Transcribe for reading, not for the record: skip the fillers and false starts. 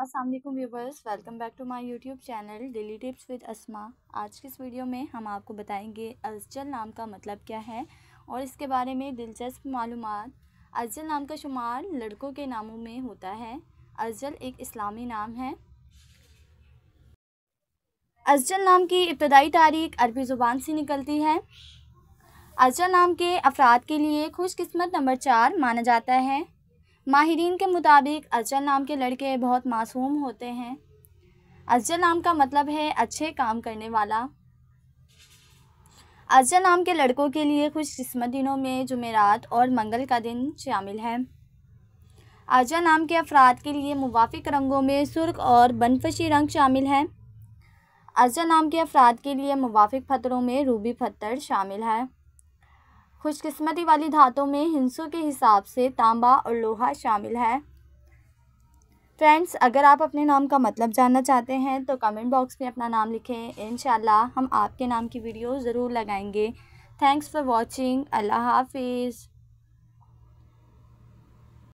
अस्सलाम वालेकुम viewers, welcome back to my YouTube channel Daily Tips with Asma. आज की इस वीडियो में हम आपको बताएंगे अज़जल नाम का मतलब क्या है और इसके बारे में दिलचस्प मालूमात। अज़जल नाम का शुमार लड़कों के नामों में होता है। अज़जल एक इस्लामी नाम है। अज़जल नाम की इब्तदाई तारीख अरबी ज़ुबान से निकलती है। अज़जल नाम के अफराद के लिए खुशकिस्मत नंबर 4 माना जाता है। माहिरीन के मुताबिक अज़जल नाम के लड़के बहुत मासूम होते हैं। अज़जल नाम का मतलब है अच्छे काम करने वाला। अज़जल नाम के लड़कों के लिए खुशकिस्मत दिनों में जुमेरात और मंगल का दिन शामिल है। अज़जल नाम के अफराद के लिए मुवाफिक रंगों में सुर्ख और बनफशी रंग शामिल है। अज़जल नाम के अफराद के लिए मुवाफिक पत्थरों में रूबी पत्थर शामिल है। खुशकिस्मती वाली धातों में हिंसों के हिसाब से तांबा और लोहा शामिल है। फ्रेंड्स, अगर आप अपने नाम का मतलब जानना चाहते हैं तो कमेंट बॉक्स में अपना नाम लिखें। इंशाल्लाह हम आपके नाम की वीडियो ज़रूर लगाएंगे। Thanks for watching. अल्लाह हाफिज़।